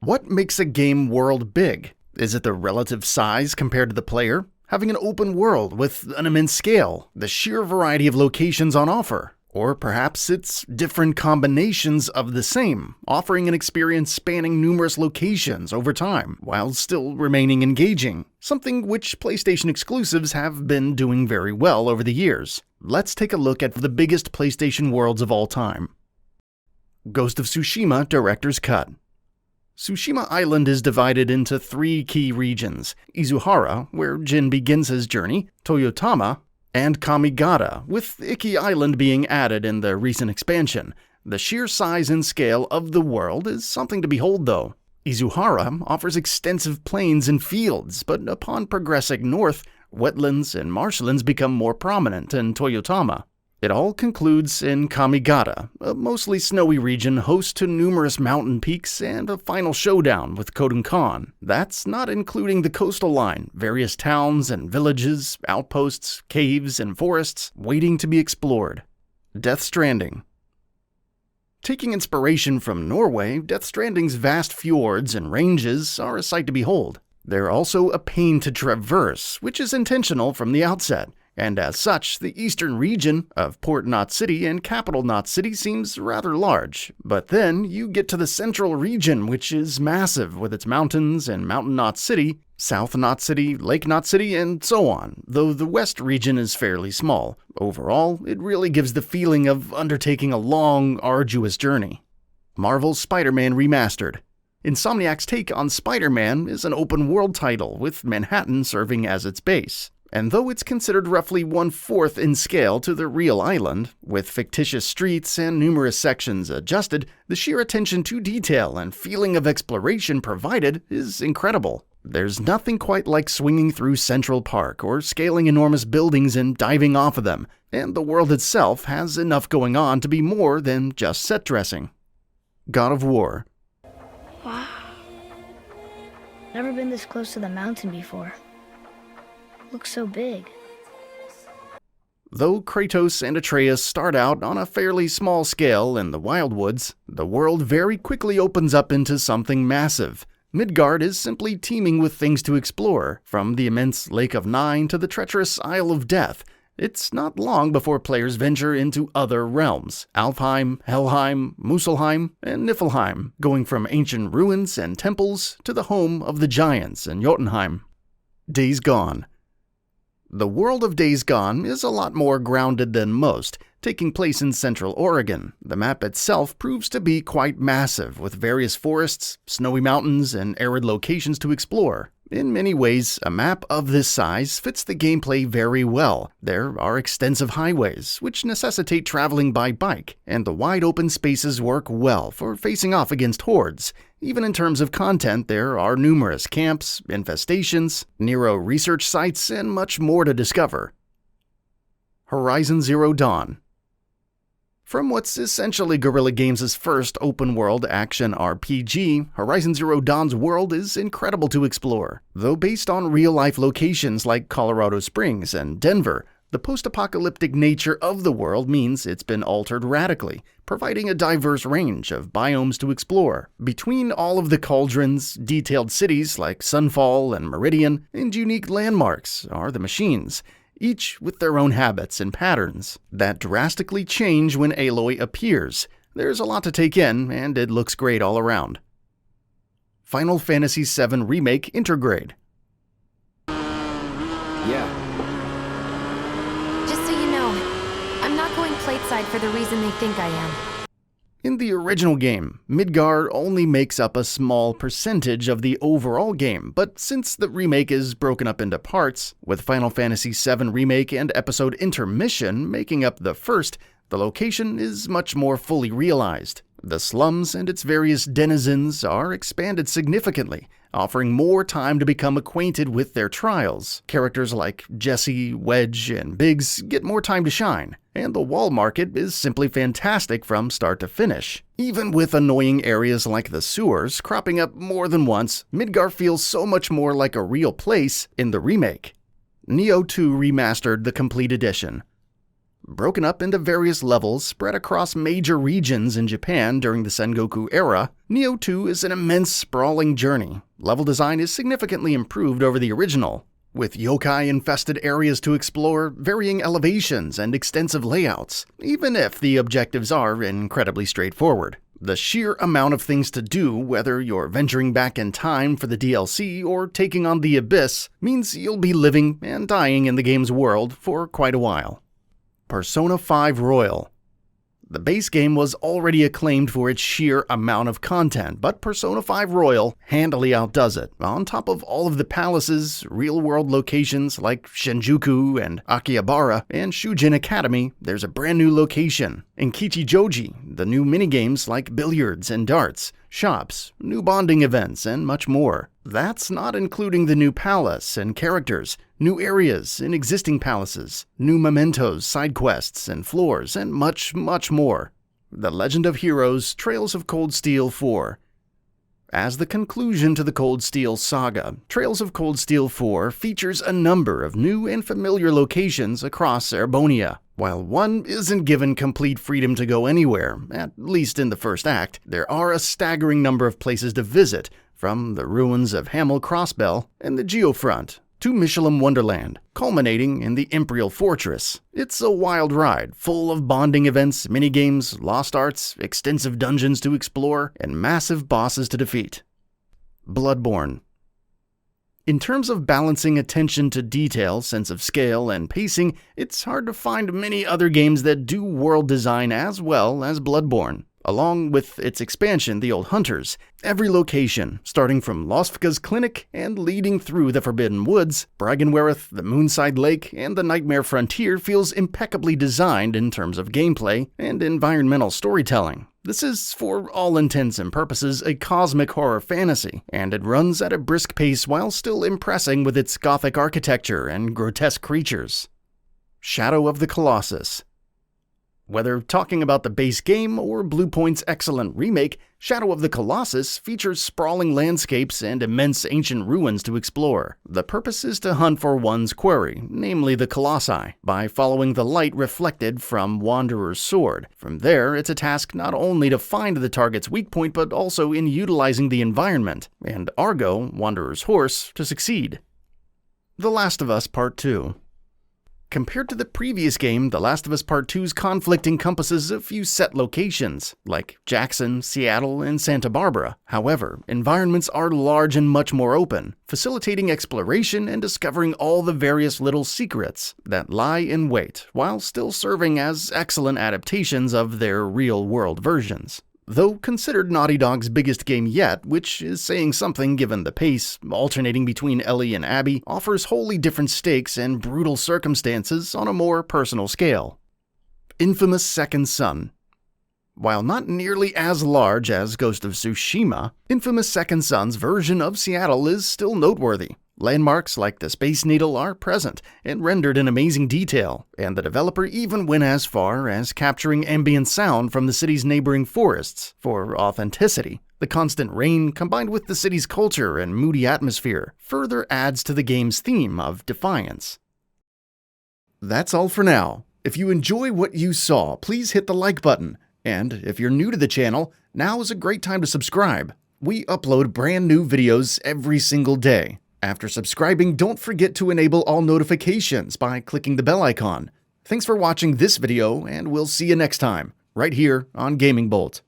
What makes a game world big? Is it the relative size compared to the player? Having an open world with an immense scale? The sheer variety of locations on offer? Or perhaps it's different combinations of the same, offering an experience spanning numerous locations over time, while still remaining engaging, something which PlayStation exclusives have been doing very well over the years. Let's take a look at the biggest PlayStation worlds of all time. Ghost of Tsushima Director's Cut. Tsushima Island is divided into 3 key regions: Izuhara, where Jin begins his journey, Toyotama, and Kamigata, with Iki Island being added in the recent expansion. The sheer size and scale of the world is something to behold though. Izuhara offers extensive plains and fields, but upon progressing north, wetlands and marshlands become more prominent in Toyotama. It all concludes in Kamigata, a mostly snowy region host to numerous mountain peaks and a final showdown with Kodokan Khan. That's not including the coastal line, various towns and villages, outposts, caves, and forests waiting to be explored. Death Stranding. Taking inspiration from Norway, Death Stranding's vast fjords and ranges are a sight to behold. They're also a pain to traverse, which is intentional from the outset. And as such, the eastern region of Port Knot City and Capital Knot City seems rather large. But then you get to the central region, which is massive with its mountains and Mountain Knot City, South Knot City, Lake Knot City, and so on, though the west region is fairly small. Overall, it really gives the feeling of undertaking a long, arduous journey. Marvel's Spider-Man Remastered. Insomniac's take on Spider-Man is an open-world title, with Manhattan serving as its base. And though it's considered roughly 1/4 in scale to the real island, with fictitious streets and numerous sections adjusted, the sheer attention to detail and feeling of exploration provided is incredible. There's nothing quite like swinging through Central Park or scaling enormous buildings and diving off of them, and the world itself has enough going on to be more than just set dressing. God of War. Wow. Never been this close to the mountain before. Looks so big. Though Kratos and Atreus start out on a fairly small scale in the Wildwoods, the world very quickly opens up into something massive. Midgard is simply teeming with things to explore, from the immense Lake of Nine to the treacherous Isle of Death. It's not long before players venture into other realms: Alfheim, Helheim, Muspelheim, and Niflheim, going from ancient ruins and temples to the home of the giants in Jotunheim. Days Gone. The world of Days Gone is a lot more grounded than most, taking place in central Oregon. The map itself proves to be quite massive, with various forests, snowy mountains, and arid locations to explore. In many ways, a map of this size fits the gameplay very well. There are extensive highways, which necessitate traveling by bike, and the wide open spaces work well for facing off against hordes. Even in terms of content, there are numerous camps, infestations, Nero research sites, and much more to discover. Horizon Zero Dawn. From what's essentially Guerrilla Games' first open-world action RPG, Horizon Zero Dawn's world is incredible to explore. Though based on real-life locations like Colorado Springs and Denver, the post-apocalyptic nature of the world means it's been altered radically, providing a diverse range of biomes to explore. Between all of the cauldrons, detailed cities like Sunfall and Meridian, and unique landmarks are the machines, each with their own habits and patterns that drastically change when Aloy appears. There's a lot to take in, and it looks great all around. Final Fantasy VII Remake Intergrade. Yeah. Just so you know, I'm not going plateside for the reason they think I am. In the original game, Midgard only makes up a small percentage of the overall game, but since the remake is broken up into parts, with Final Fantasy VII Remake and Episode Intermission making up the first, the location is much more fully realized. The slums and its various denizens are expanded significantly, offering more time to become acquainted with their trials. Characters like Jesse, Wedge, and Biggs get more time to shine, and the wall market is simply fantastic from start to finish. Even with annoying areas like the sewers cropping up more than once, Midgar feels so much more like a real place in the remake. Nioh 2 Remastered: The Complete Edition. Broken up into various levels spread across major regions in Japan during the Sengoku era, Nioh 2 is an immense sprawling journey. Level design is significantly improved over the original, with yokai-infested areas to explore, varying elevations, and extensive layouts, even if the objectives are incredibly straightforward. The sheer amount of things to do, whether you're venturing back in time for the DLC or taking on the Abyss, means you'll be living and dying in the game's world for quite a while. Persona 5 Royal. The base game was already acclaimed for its sheer amount of content, but Persona 5 Royal handily outdoes it. On top of all of the palaces, real-world locations like Shinjuku and Akihabara and Shujin Academy, there's a brand new location. In Kichijoji, the new minigames like billiards and darts, shops, new bonding events, and much more. That's not including the new palace and characters, new areas in existing palaces, new mementos, side quests, and floors, and much, much more. The Legend of Heroes Trails of Cold Steel 4. As the conclusion to the Cold Steel saga, Trails of Cold Steel 4 features a number of new and familiar locations across Erebonia. While one isn't given complete freedom to go anywhere, at least in the first act, there are a staggering number of places to visit, from the ruins of Hamel Crossbell and the Geofront to Michelin Wonderland, culminating in the Imperial Fortress. It's a wild ride, full of bonding events, minigames, lost arts, extensive dungeons to explore, and massive bosses to defeat. Bloodborne. In terms of balancing attention to detail, sense of scale, and pacing, it's hard to find many other games that do world design as well as Bloodborne. Along with its expansion, The Old Hunters, every location, starting from Losfka's clinic and leading through the Forbidden Woods, Bragenwereth, the Moonside Lake, and the Nightmare Frontier feels impeccably designed in terms of gameplay and environmental storytelling. This is, for all intents and purposes, a cosmic horror fantasy, and it runs at a brisk pace while still impressing with its gothic architecture and grotesque creatures. Shadow of the Colossus. Whether talking about the base game or Bluepoint's excellent remake, Shadow of the Colossus features sprawling landscapes and immense ancient ruins to explore. The purpose is to hunt for one's quarry, namely the Colossi, by following the light reflected from Wanderer's sword. From there, it's a task not only to find the target's weak point, but also in utilizing the environment, and Argo, Wanderer's horse, to succeed. The Last of Us Part 2. Compared to the previous game, The Last of Us Part 2's conflict encompasses a few set locations, like Jackson, Seattle, and Santa Barbara. However, environments are large and much more open, facilitating exploration and discovering all the various little secrets that lie in wait, while still serving as excellent adaptations of their real-world versions. Though considered Naughty Dog's biggest game yet, which is saying something given the pace, alternating between Ellie and Abby offers wholly different stakes and brutal circumstances on a more personal scale. Infamous Second Son. While not nearly as large as Ghost of Tsushima, Infamous Second Son's version of Seattle is still noteworthy. Landmarks like the Space Needle are present and rendered in amazing detail, and the developer even went as far as capturing ambient sound from the city's neighboring forests for authenticity. The constant rain, combined with the city's culture and moody atmosphere, further adds to the game's theme of defiance. That's all for now. If you enjoy what you saw, please hit the like button, and if you're new to the channel, now is a great time to subscribe. We upload brand new videos every single day. After subscribing, don't forget to enable all notifications by clicking the bell icon. Thanks for watching this video, and we'll see you next time, right here on Gaming Bolt.